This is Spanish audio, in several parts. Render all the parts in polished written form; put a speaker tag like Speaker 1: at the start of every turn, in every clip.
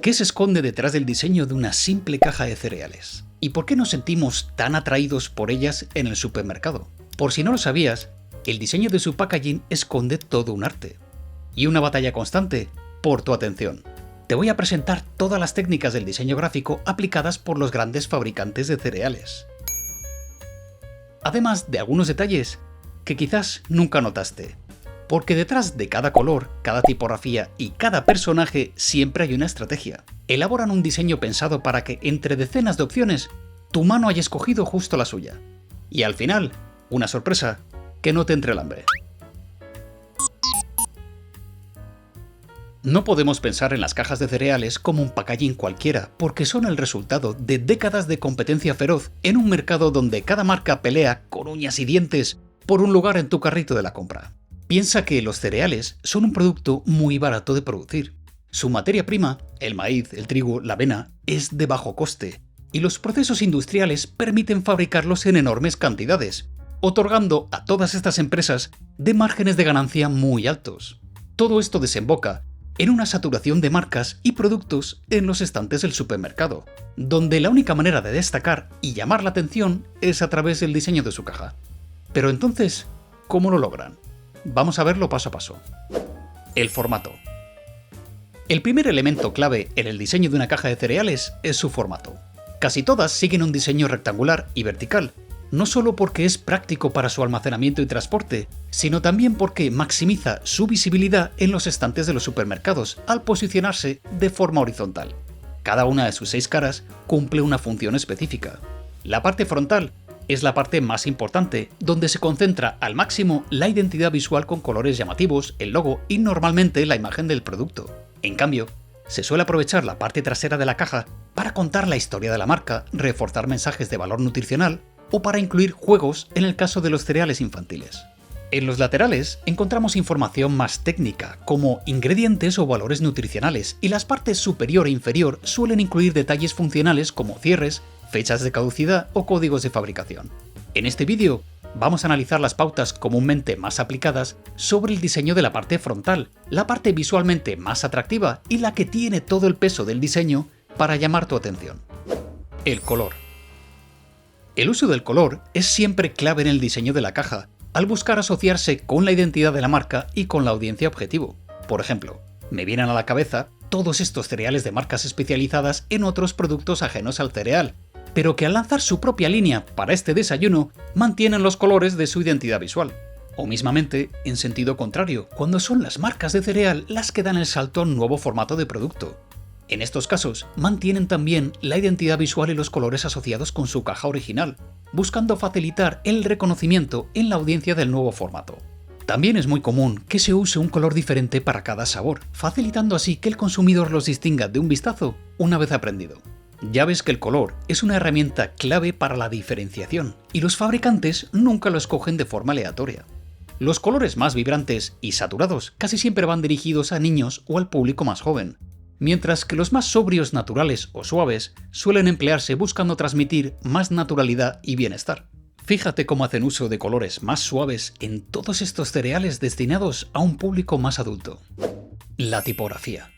Speaker 1: ¿Qué se esconde detrás del diseño de una simple caja de cereales? ¿Y por qué nos sentimos tan atraídos por ellas en el supermercado? Por si no lo sabías, el diseño de su packaging esconde todo un arte. Y una batalla constante por tu atención. Te voy a presentar todas las técnicas del diseño gráfico aplicadas por los grandes fabricantes de cereales. Además de algunos detalles que quizás nunca notaste. Porque detrás de cada color, cada tipografía y cada personaje siempre hay una estrategia. Elaboran un diseño pensado para que, entre decenas de opciones, tu mano haya escogido justo la suya. Y al final, una sorpresa que no te entre el hambre. No podemos pensar en las cajas de cereales como un packaging cualquiera, porque son el resultado de décadas de competencia feroz en un mercado donde cada marca pelea con uñas y dientes por un lugar en tu carrito de la compra. Piensa que los cereales son un producto muy barato de producir. Su materia prima, el maíz, el trigo, la avena, es de bajo coste, y los procesos industriales permiten fabricarlos en enormes cantidades, otorgando a todas estas empresas de márgenes de ganancia muy altos. Todo esto desemboca en una saturación de marcas y productos en los estantes del supermercado, donde la única manera de destacar y llamar la atención es a través del diseño de su caja. Pero entonces, ¿cómo lo logran? Vamos a verlo paso a paso. El formato. El primer elemento clave en el diseño de una caja de cereales es su formato. Casi todas siguen un diseño rectangular y vertical, no solo porque es práctico para su almacenamiento y transporte, sino también porque maximiza su visibilidad en los estantes de los supermercados al posicionarse de forma horizontal. Cada una de sus 6 caras cumple una función específica. La parte frontal es la parte más importante, donde se concentra al máximo la identidad visual con colores llamativos, el logo y normalmente la imagen del producto. En cambio, se suele aprovechar la parte trasera de la caja para contar la historia de la marca, reforzar mensajes de valor nutricional o para incluir juegos en el caso de los cereales infantiles. En los laterales encontramos información más técnica, como ingredientes o valores nutricionales, y las partes superior e inferior suelen incluir detalles funcionales como cierres, fechas de caducidad o códigos de fabricación. En este vídeo vamos a analizar las pautas comúnmente más aplicadas sobre el diseño de la parte frontal, la parte visualmente más atractiva y la que tiene todo el peso del diseño para llamar tu atención. El color. El uso del color es siempre clave en el diseño de la caja, al buscar asociarse con la identidad de la marca y con la audiencia objetivo. Por ejemplo, me vienen a la cabeza todos estos cereales de marcas especializadas en otros productos ajenos al cereal, pero que al lanzar su propia línea para este desayuno mantienen los colores de su identidad visual. O mismamente, en sentido contrario, cuando son las marcas de cereal las que dan el salto a un nuevo formato de producto. En estos casos, mantienen también la identidad visual y los colores asociados con su caja original, buscando facilitar el reconocimiento en la audiencia del nuevo formato. También es muy común que se use un color diferente para cada sabor, facilitando así que el consumidor los distinga de un vistazo una vez aprendido. Ya ves que el color es una herramienta clave para la diferenciación, y los fabricantes nunca lo escogen de forma aleatoria. Los colores más vibrantes y saturados casi siempre van dirigidos a niños o al público más joven, mientras que los más sobrios, naturales o suaves suelen emplearse buscando transmitir más naturalidad y bienestar. Fíjate cómo hacen uso de colores más suaves en todos estos cereales destinados a un público más adulto. La tipografía.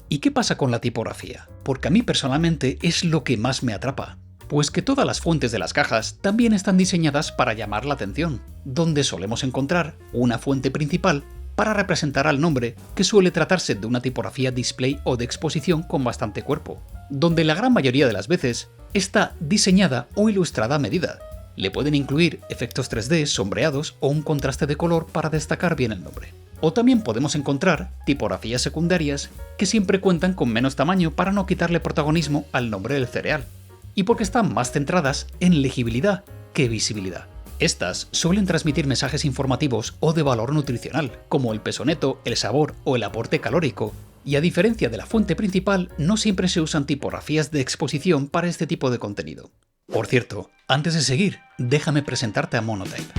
Speaker 1: ¿Y qué pasa con la tipografía? Porque a mí personalmente es lo que más me atrapa, pues que todas las fuentes de las cajas también están diseñadas para llamar la atención, donde solemos encontrar una fuente principal para representar al nombre, que suele tratarse de una tipografía display o de exposición con bastante cuerpo, donde la gran mayoría de las veces está diseñada o ilustrada a medida. Le pueden incluir efectos 3D, sombreados o un contraste de color para destacar bien el nombre. O también podemos encontrar tipografías secundarias que siempre cuentan con menos tamaño para no quitarle protagonismo al nombre del cereal, y porque están más centradas en legibilidad que visibilidad. Estas suelen transmitir mensajes informativos o de valor nutricional, como el peso neto, el sabor o el aporte calórico, y a diferencia de la fuente principal, no siempre se usan tipografías de exposición para este tipo de contenido. Por cierto, antes de seguir, déjame presentarte a Monotype.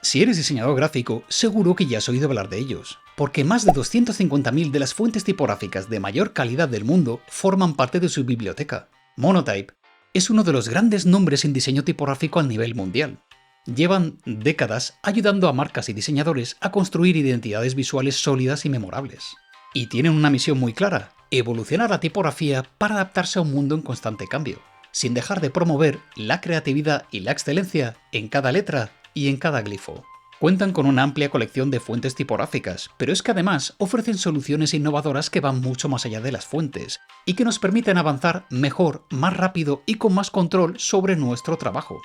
Speaker 1: Si eres diseñador gráfico, seguro que ya has oído hablar de ellos, porque más de 250.000 de las fuentes tipográficas de mayor calidad del mundo forman parte de su biblioteca. Monotype es uno de los grandes nombres en diseño tipográfico a nivel mundial. Llevan décadas ayudando a marcas y diseñadores a construir identidades visuales sólidas y memorables. Y tienen una misión muy clara: evolucionar la tipografía para adaptarse a un mundo en constante cambio, sin dejar de promover la creatividad y la excelencia en cada letra y en cada glifo. Cuentan con una amplia colección de fuentes tipográficas, pero es que además ofrecen soluciones innovadoras que van mucho más allá de las fuentes y que nos permiten avanzar mejor, más rápido y con más control sobre nuestro trabajo.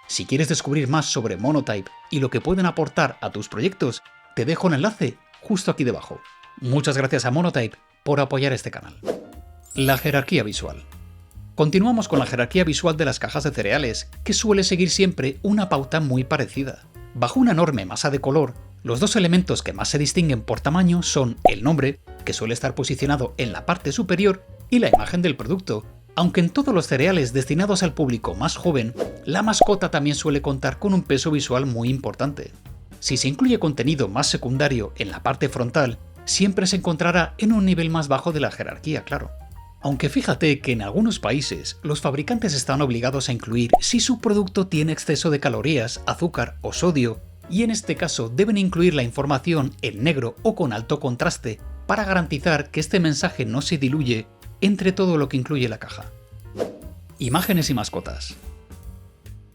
Speaker 1: Si quieres descubrir más sobre Monotype y lo que pueden aportar a tus proyectos, te dejo un enlace justo aquí debajo. Muchas gracias a Monotype por apoyar este canal. La jerarquía visual. Continuamos con la jerarquía visual de las cajas de cereales, que suele seguir siempre una pauta muy parecida. Bajo una enorme masa de color, los dos elementos que más se distinguen por tamaño son el nombre, que suele estar posicionado en la parte superior, y la imagen del producto, aunque en todos los cereales destinados al público más joven, la mascota también suele contar con un peso visual muy importante. Si se incluye contenido más secundario en la parte frontal, siempre se encontrará en un nivel más bajo de la jerarquía, claro. Aunque fíjate que en algunos países los fabricantes están obligados a incluir si su producto tiene exceso de calorías, azúcar o sodio, y en este caso deben incluir la información en negro o con alto contraste para garantizar que este mensaje no se diluye entre todo lo que incluye la caja. Imágenes y mascotas.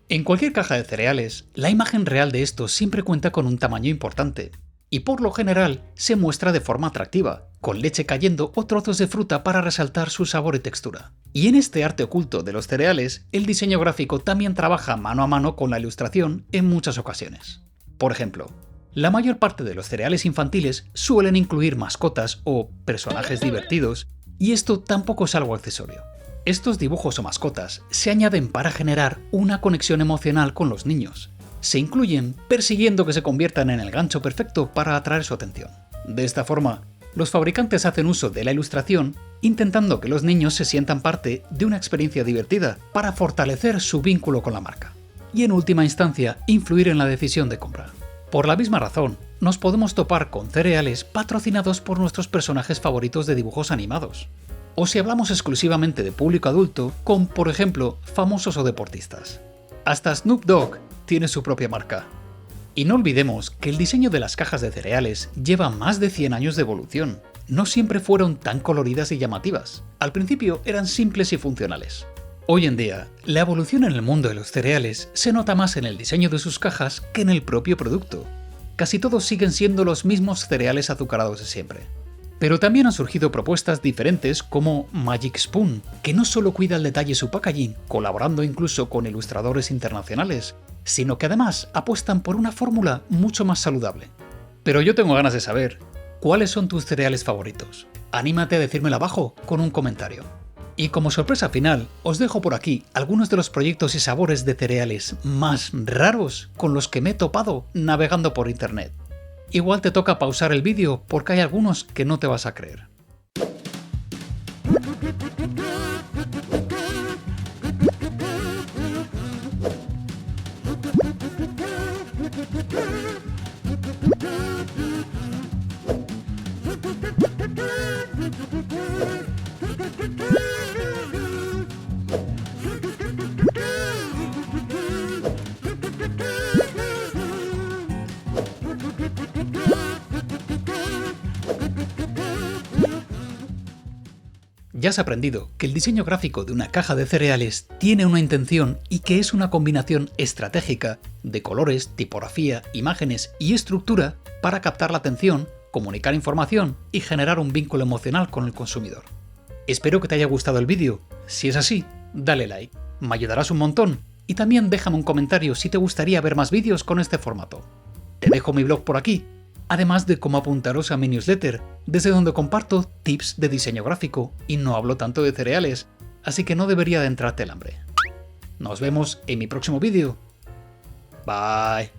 Speaker 1: En cualquier caja de cereales, la imagen real de estos siempre cuenta con un tamaño importante, y por lo general se muestra de forma atractiva, con leche cayendo o trozos de fruta para resaltar su sabor y textura. Y en este arte oculto de los cereales, el diseño gráfico también trabaja mano a mano con la ilustración en muchas ocasiones. Por ejemplo, la mayor parte de los cereales infantiles suelen incluir mascotas o personajes divertidos, y esto tampoco es algo accesorio. Estos dibujos o mascotas se añaden para generar una conexión emocional con los niños. Se incluyen persiguiendo que se conviertan en el gancho perfecto para atraer su atención. De esta forma, los fabricantes hacen uso de la ilustración intentando que los niños se sientan parte de una experiencia divertida para fortalecer su vínculo con la marca y en última instancia influir en la decisión de compra. Por la misma razón, nos podemos topar con cereales patrocinados por nuestros personajes favoritos de dibujos animados. O si hablamos exclusivamente de público adulto, con, por ejemplo, famosos o deportistas. Hasta Snoop Dogg tiene su propia marca. Y no olvidemos que el diseño de las cajas de cereales lleva más de 100 años de evolución. No siempre fueron tan coloridas y llamativas. Al principio eran simples y funcionales. Hoy en día, la evolución en el mundo de los cereales se nota más en el diseño de sus cajas que en el propio producto. Casi todos siguen siendo los mismos cereales azucarados de siempre. Pero también han surgido propuestas diferentes como Magic Spoon, que no solo cuida al detalle su packaging, colaborando incluso con ilustradores internacionales, sino que además apuestan por una fórmula mucho más saludable. Pero yo tengo ganas de saber, ¿cuáles son tus cereales favoritos? Anímate a decírmelo abajo con un comentario. Y como sorpresa final, os dejo por aquí algunos de los proyectos y sabores de cereales más raros con los que me he topado navegando por internet. Igual te toca pausar el vídeo porque hay algunos que no te vas a creer. Ya has aprendido que el diseño gráfico de una caja de cereales tiene una intención y que es una combinación estratégica de colores, tipografía, imágenes y estructura para captar la atención, comunicar información y generar un vínculo emocional con el consumidor. Espero que te haya gustado el vídeo. Si es así, dale like, me ayudarás un montón y también déjame un comentario si te gustaría ver más vídeos con este formato. Te dejo mi blog por aquí, además de cómo apuntaros a mi newsletter, desde donde comparto tips de diseño gráfico y no hablo tanto de cereales, así que no debería de entrarte el hambre. Nos vemos en mi próximo vídeo. Bye.